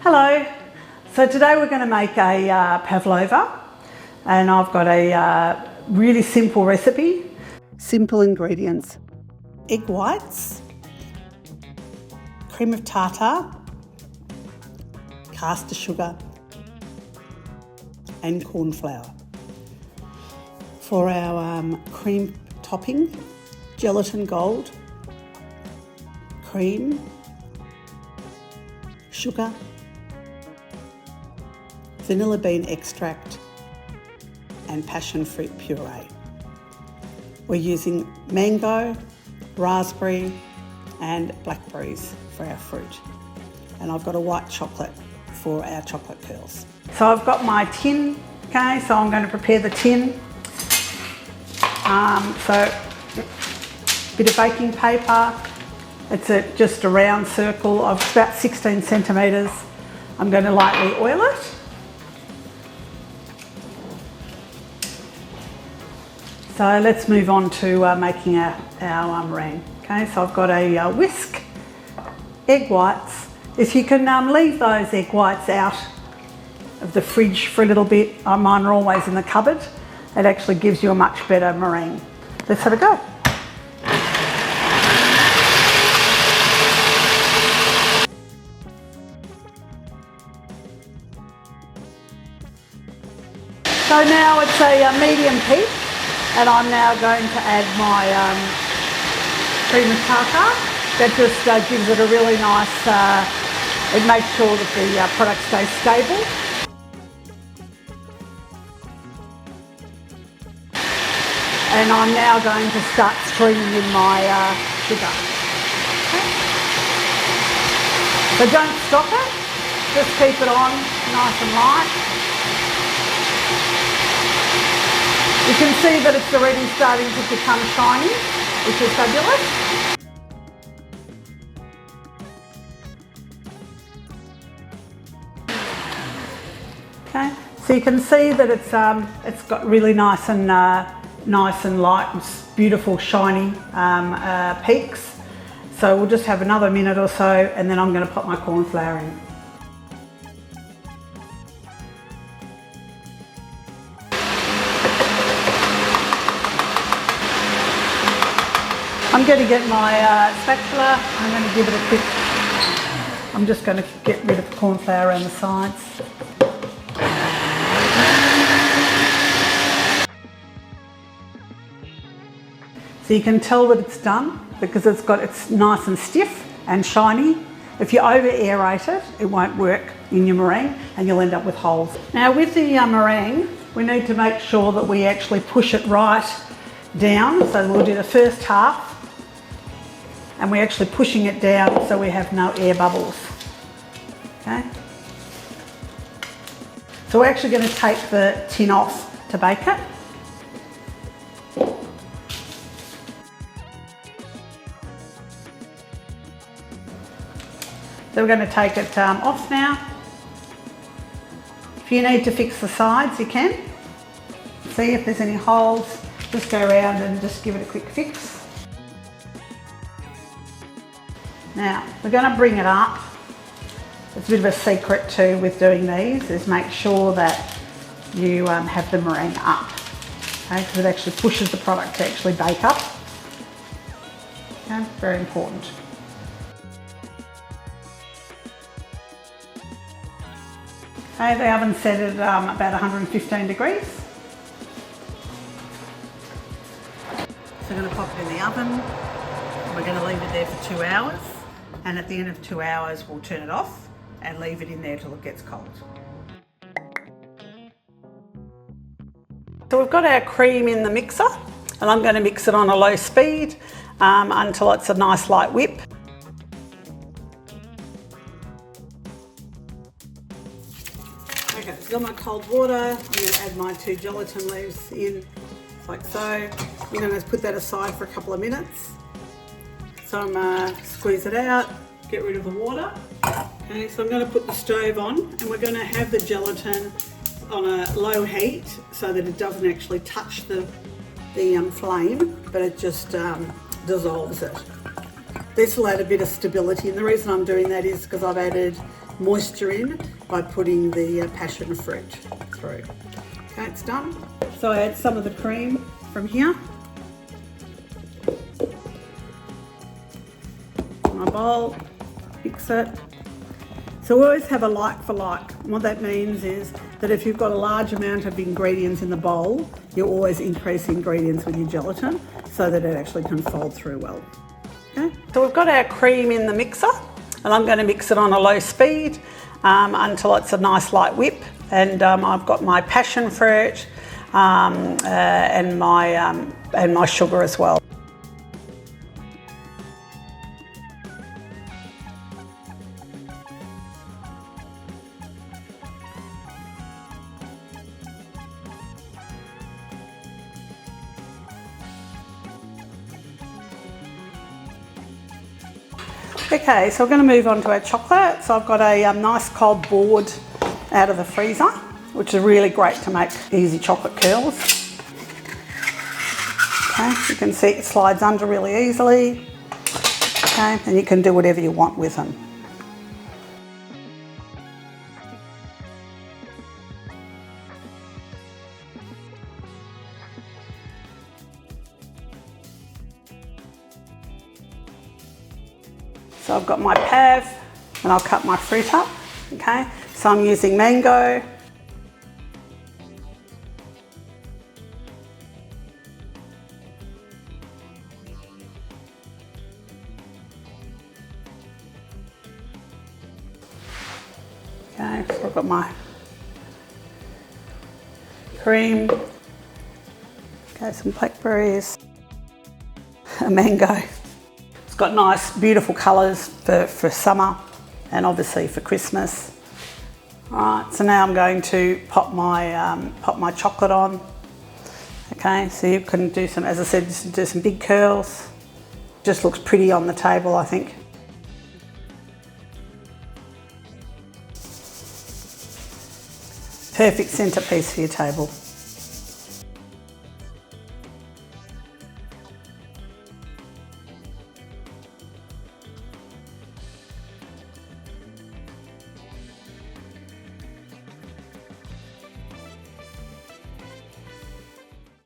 Hello, so today we're going to make a pavlova, and I've got a really simple recipe. Simple ingredients: egg whites, cream of tartar, caster sugar and cornflour. For our cream topping, gelatin gold, cream, sugar, vanilla bean extract and passion fruit puree. We're using mango, raspberry and blackberries for our fruit. And I've got a white chocolate for our chocolate pearls. So I've got my tin, okay, so I'm going to prepare the tin. So a bit of baking paper. It's just a round circle of about 16 centimetres. I'm going to lightly oil it. So let's move on to making our meringue. Okay, so I've got a whisk, egg whites. If you can leave those egg whites out of the fridge for a little bit, mine are always in the cupboard. It actually gives you a much better meringue. Let's have a go. So now it's a medium heat. And I'm now going to add my cream of tartar. That just gives it a really nice, it makes sure that the product stays stable. And I'm now going to start streaming in my sugar. Okay. So don't stop it, just keep it on nice and light. You can see that it's already starting to become shiny, which is fabulous. Okay, so you can see that it's got really nice and light and beautiful shiny peaks. So we'll just have another minute or so, and then I'm going to put my cornflour in. I'm going to get my spatula. I'm going to give it a quick, I'm just going to get rid of the cornflour around the sides. So you can tell that it's done because it's nice and stiff and shiny. If you over aerate it, it won't work in your meringue and you'll end up with holes. Now with the meringue, we need to make sure that we actually push it right down. So we'll do the first half. And we're actually pushing it down so we have no air bubbles. Okay. So we're actually going to take the tin off to bake it. So we're going to take it off now. If you need to fix the sides, you can. See if there's any holes, just go around and just give it a quick fix. Now, we're going to bring it up. It's a bit of a secret too with doing these, is make sure that you have the meringue up, okay, because it actually pushes the product to actually bake up. Okay, very important. Okay, the oven's set at about 115 degrees. So I'm going to pop it in the oven. We're going to leave it there for 2 hours. And at the end of 2 hours, we'll turn it off and leave it in there till it gets cold. So we've got our cream in the mixer, and I'm going to mix it on a low speed until it's a nice light whip. Okay, so I've got my cold water. I'm going to add my 2 gelatin leaves in, like so. I'm going to put that aside for a couple of minutes. So I'm squeeze it out, get rid of the water. Okay, so I'm going to put the stove on, and we're going to have the gelatin on a low heat so that it doesn't actually touch the flame, but it just dissolves it. This will add a bit of stability, and the reason I'm doing that is because I've added moisture in by putting the passion fruit through. Okay, it's done. So I add some of the cream from here. My bowl, mix it. So we always have a like for like. And what that means is that if you've got a large amount of ingredients in the bowl, you always increase ingredients with your gelatin so that it actually can fold through well. Okay. So we've got our cream in the mixer, and I'm going to mix it on a low speed until it's a nice light whip. And I've got my passion fruit and my sugar as well. Okay, so we're going to move on to our chocolate. So I've got a nice cold board out of the freezer, which is really great to make easy chocolate curls. Okay, you can see it slides under really easily. Okay, and you can do whatever you want with them. So I've got my pav and I'll cut my fruit up, okay? So I'm using mango, okay, so I've got my cream, okay, some blackberries, a mango. It's got nice, beautiful colours for summer and obviously for Christmas. All right, so now I'm going to pop my chocolate on. Okay, so you can do some, as I said, just do some big curls. Just looks pretty on the table, I think. Perfect centrepiece for your table.